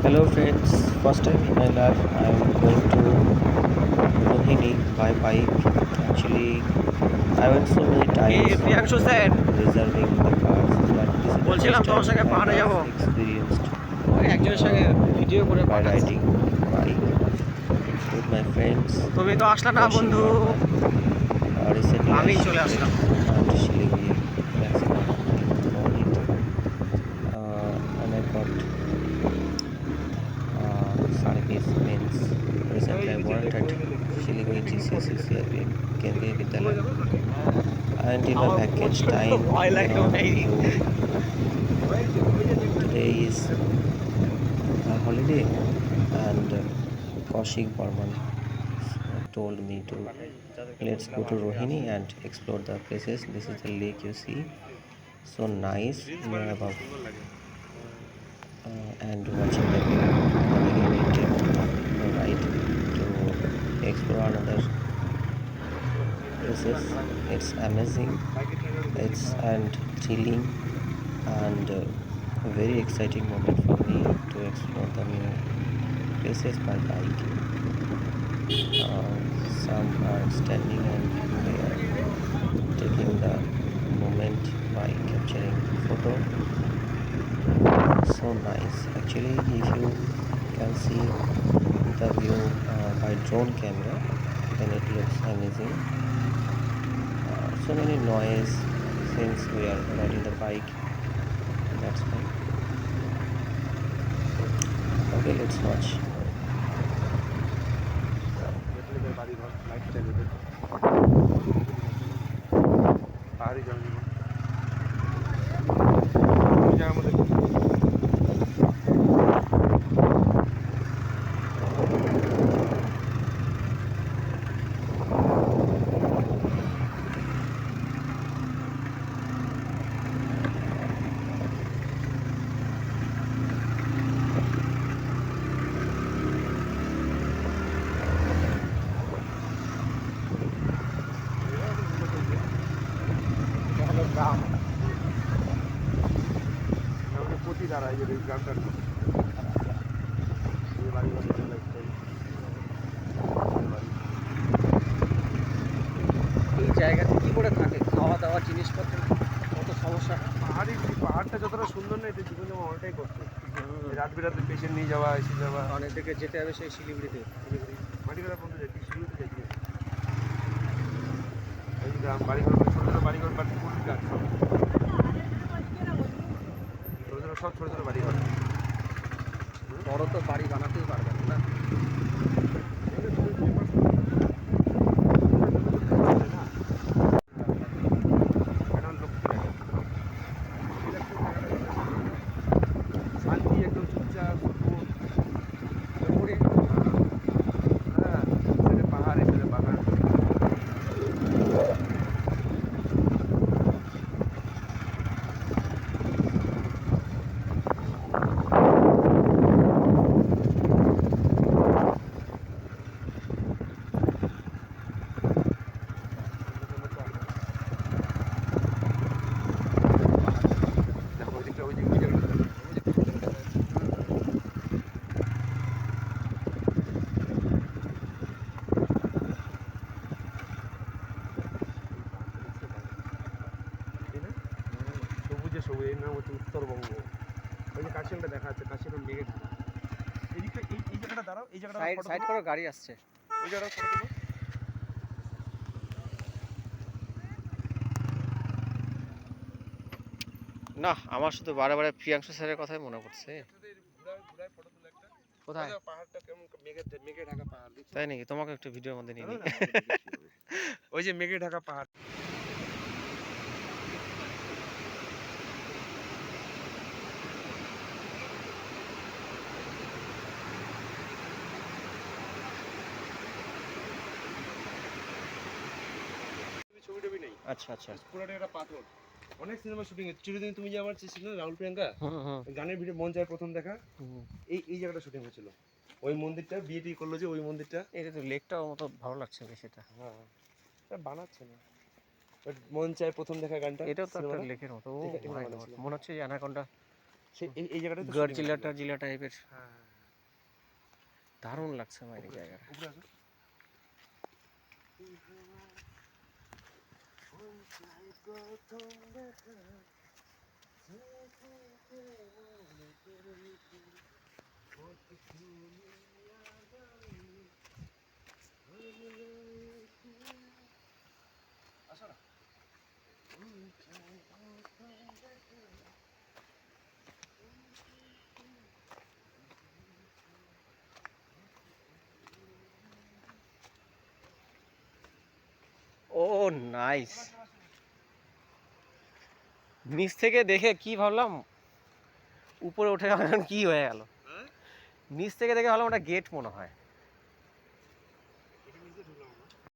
Hello friends, first time in my life I am going to Rohini by bike. Actually, I went so many times Priyanshu sir reserving the cars, but this is the বলছিলাম first তোমার time সঙ্গে I পাহাড়ে যাব। have experienced একজনের সঙ্গে video করে by পাঠাচ্ছি। riding bike with my friends. তুমি তো আসলে না Kaushik বন্ধু, Barman. Recently I আমি চলে shifted Aslam. to Siliguri maximum in the morning, and I got service means recently I volunteered Siliguri GCSE Kendriya Vidyalaya, and in my আমার vacant প্রচন্ড time ভয় লাগে ভাই। today is a holiday, and Kaushik Barman told me to let's go to Rohini and explore the places. This is the lake you see, so nice near above, and watching the view. Then again we take a ride to explore another places. It's amazing, it's and thrilling, and very exciting moment for me to explore the new places by bike. Some are standing and they are taking the moment by capturing photo. So nice actually. If you can see the view by drone camera, then it looks amazing. So many noise since we are riding the bike, that's why. Okay, let's watch. পাহাড়ি জনজীবন গ্রাম প্রতি দাঁড়ায় যে গ্রামটার বাড়ি এই জায়গাতে কি করে থাকে, খাওয়া দাওয়া জিনিসপত্র কত সমস্যা। পাহাড়টা যতটা সুন্দর না, এটা জীবনে অনেকটাই করছে। রাত বিরাতে পেশেন্ট নিয়ে যাওয়া, এসে যাওয়া, অনেক দিকে যেতে হবে সেই শিলিগুড়িতে। মাটিকাটা পর্যন্ত যাই, শিলিগুড়িতে যাই। এই গ্রাম বাড়িঘর, ছোটো ছোটো বাড়িঘর, কুড়ি গাছ, সব ছোটো ছোটো বাড়িঘর। বড় তো বাড়ি বানাতেই পারবেন না। শান্তি, একদম চুপচাপ, পাহাড়, এখানে বাগান। সবুজে সবুজ, এর নাম হচ্ছে উত্তরবঙ্গ। ওই যে কাশিমটা দেখা যাচ্ছে, কাশিমটা মেঘে ঢাকা। এদিকটা এই জায়গাটা দাঁড়াও, এই জায়গাটা সাইড করো, গাড়ি আসছে। ওই জায়গাটা ফটো তুলো। না, আমার শুধু বারে বারে প্রিয়াংশু স্যারের কথাই মনে পড়ছে। ঘুরায় ফটো তুলে একটা। কোথায়? পাহাড়টা কেমন মেঘে ঢাকা পাহাড়, তাই নাকি? তোমাকে একটু ভিডিওর মধ্যে নিয়ে নিই। ওই যে মেঘে ঢাকা পাহাড়। ছবি টবি নেই, আচ্ছা আচ্ছা। পুরোটা একটা পাথর। অনেক সিনেমা শুটিং হচ্ছে। চিরদিন তুমি যে আমার ছিল না, রাহুল প্রিয়াঙ্কা গানের ভিডিও মন চায় প্রথম দেখা, এই জায়গাটা শুটিং হয়েছিল। ওই মন্দিরটা বিয়েটি করলো যে, ওই মন্দিরটা। এটা তো লেকটাও মতো ভালো লাগছে বেশ। এটা হ্যাঁ, বানাচ্ছে না। মন চায় প্রথম দেখা গানটা, এটাও তো একটা লেকের মতো। ও মাই গড, মনে হচ্ছে যে অ্যানাকোন্ডা সেই এই জায়গাটাতে গড়জিলা টাইপের। হ্যাঁ। দারুণ লাগছে আমার এই জায়গাটা। উপরে আসো। আসো না। ও নাইস। নিচ থেকে দেখে কি ভাবলাম উপরে উঠে গেলাম, কি হয়ে গেল। হ্যাঁ? নিচ থেকে দেখে ভাবলাম ওটা গেট মনে হয়।